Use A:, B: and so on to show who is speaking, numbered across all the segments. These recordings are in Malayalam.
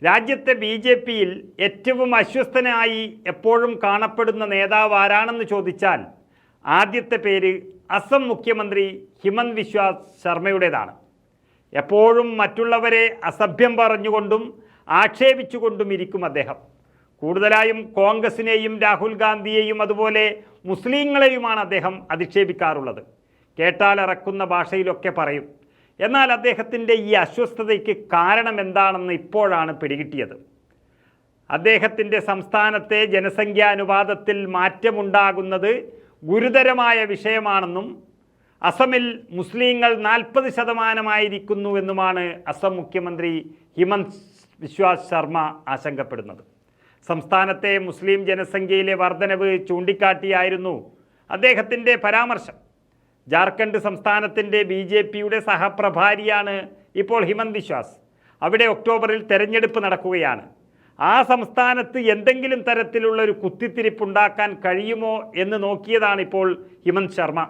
A: രാജ്യത്തെ ബി.ജെ.പിയിൽ ഏറ്റവും അസ്വസ്ഥനായി എപ്പോഴും കാണപ്പെടുന്ന നേതാവ് ആരാണെന്ന് ചോദിച്ചാൽ ആദ്യത്തെ പേര് അസം മുഖ്യമന്ത്രി ഹിമന്ത് ബിശ്വ ശർമ്മയുടേതാണ്. എപ്പോഴും മറ്റുള്ളവരെ അസഭ്യം പറഞ്ഞുകൊണ്ടും ആക്ഷേപിച്ചുകൊണ്ടും ഇരിക്കും അദ്ദേഹം. കൂടുതലായും കോൺഗ്രസിനെയും രാഹുൽ ഗാന്ധിയെയും അതുപോലെ മുസ്ലിങ്ങളെയുമാണ് അദ്ദേഹം അധിക്ഷേപിക്കാറുള്ളത്. കേട്ടാലിറക്കുന്ന ഭാഷയിലൊക്കെ പറയും. എന്നാൽ അദ്ദേഹത്തിൻ്റെ ഈ അസ്വസ്ഥതയ്ക്ക് കാരണം എന്താണെന്ന് ഇപ്പോഴാണ് പിടികിട്ടിയത്. അദ്ദേഹത്തിൻ്റെ സംസ്ഥാനത്തെ ജനസംഖ്യാനുപാതത്തിൽ മാറ്റമുണ്ടാകുന്നത് ഗുരുതരമായ വിഷയമാണെന്നും അസമിൽ മുസ്ലിങ്ങൾ 40% എന്നുമാണ് അസം മുഖ്യമന്ത്രി ഹിമന്ത് ബിശ്വ ശർമ്മ ആശങ്കപ്പെടുന്നത്. സംസ്ഥാനത്തെ മുസ്ലിം ജനസംഖ്യയിലെ വർധനവ് ചൂണ്ടിക്കാട്ടിയായിരുന്നു അദ്ദേഹത്തിൻ്റെ പരാമർശം. ജാർഖണ്ഡ് സംസ്ഥാനത്തിൻ്റെ ബി.ജെ.പിയുടെ സഹപ്രഭാരിയാണ് ഇപ്പോൾ ഹിമന്ത് ബിശ്വാസ്. അവിടെ ഒക്ടോബറിൽ തെരഞ്ഞെടുപ്പ് നടക്കുകയാണ്. ആ സംസ്ഥാനത്ത് എന്തെങ്കിലും തരത്തിലുള്ള ഒരു കുത്തിത്തിരിപ്പുണ്ടാക്കാൻ കഴിയുമോ എന്ന് നോക്കിയതാണ് ഇപ്പോൾ ഹിമന്ത് ശർമ്മ.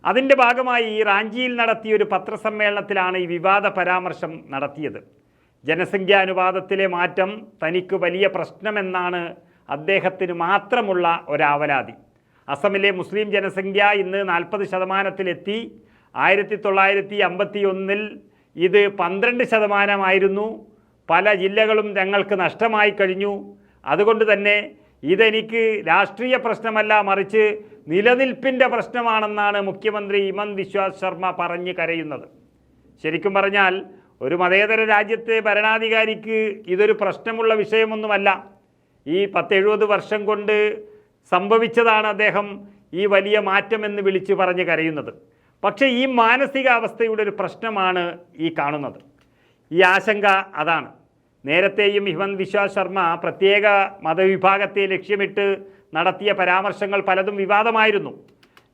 A: അതിൻ്റെ ഭാഗമായി റാഞ്ചിയിൽ നടത്തിയൊരു പത്രസമ്മേളനത്തിലാണ് ഈ വിവാദ പരാമർശം നടത്തിയത്. ജനസംഖ്യാനുപാതത്തിലെ മാറ്റം തനിക്ക് വലിയ പ്രശ്നമെന്നാണ് അദ്ദേഹത്തിന് മാത്രമുള്ള ഒരാവലാതി. അസമിലെ മുസ്ലിം ജനസംഖ്യ ഇന്ന് 40%-ലെത്തി. 1951 ഇത് 12% പല ജില്ലകളും ഞങ്ങൾക്ക് നഷ്ടമായി കഴിഞ്ഞു. അതുകൊണ്ട് തന്നെ ഇതെനിക്ക് രാഷ്ട്രീയ പ്രശ്നമല്ല, മറിച്ച് നിലനിൽപ്പിൻ്റെ പ്രശ്നമാണെന്നാണ് മുഖ്യമന്ത്രി ഹിമന്ത് ബിശ്വ ശർമ്മ പറഞ്ഞ് കരയുന്നത്. ശരിക്കും പറഞ്ഞാൽ ഒരു മതേതര രാജ്യത്തെ ഭരണാധികാരിക്ക് ഇതൊരു പ്രശ്നമുള്ള വിഷയമൊന്നുമല്ല. ഈ 10-70 വർഷം കൊണ്ട് സംഭവിച്ചതാണ് അദ്ദേഹം ഈ വലിയ മാറ്റമെന്ന് വിളിച്ച് പറഞ്ഞ് കരയുന്നത്. പക്ഷേ ഈ മാനസികാവസ്ഥയുടെ ഒരു പ്രശ്നമാണ് ഈ കാണുന്നത്. ഈ ആശങ്ക അതാണ്. നേരത്തെയും ഹിമന്ത് ബിശ്വ ശർമ്മ പ്രത്യേക മതവിഭാഗത്തെ ലക്ഷ്യമിട്ട് നടത്തിയ പരാമർശങ്ങൾ പലതും വിവാദമായിരുന്നു.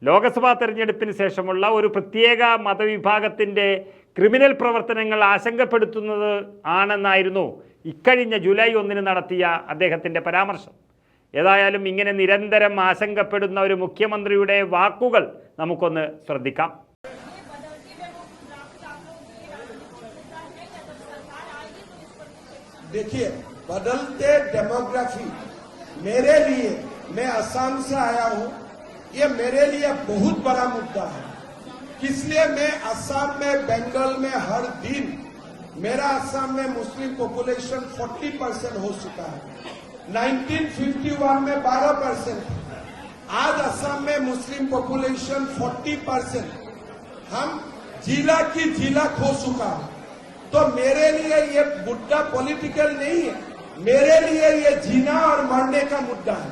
A: ലോക്സഭാ തെരഞ്ഞെടുപ്പിന് ശേഷമുള്ള ഒരു പ്രത്യേക മതവിഭാഗത്തിൻ്റെ ക്രിമിനൽ പ്രവർത്തനങ്ങൾ ആശങ്കപ്പെടുത്തുന്നത് ആണെന്നായിരുന്നു ഇക്കഴിഞ്ഞ ജൂലൈ 1 നടത്തിയ അദ്ദേഹത്തിൻ്റെ പരാമർശം. ഏതായാലും ഇങ്ങനെ നിരന്തരം ആശങ്കപ്പെടുന്ന ഒരു മുഖ്യമന്ത്രിയുടെ വാക്കുകൾ നമുക്കൊന്ന് ശ്രദ്ധിക്കാം.
B: देखिए, बदलते डेमोग्राफी मेरे लिए, मैं असम से आया हूं, ये मेरे लिए बहुत बड़ा मुद्दा है. इसलिए मैं असम में, बंगाल में हर दिन मेरा असम में मुस्लिम पॉपुलेशन 40% हो चुका है. 1951 में 12%. आज असम में मुस्लिम पॉपुलेशन 40%. हम जिला की जिला खो चुका है. तो मेरे लिए ये मुद्दा पॉलिटिकल नहीं है, मेरे लिए ये जीना और मरने का मुद्दा है.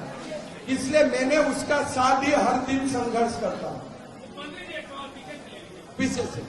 B: इसलिए मैंने उसका साथ ही हर दिन संघर्ष करता हूं पीछे से.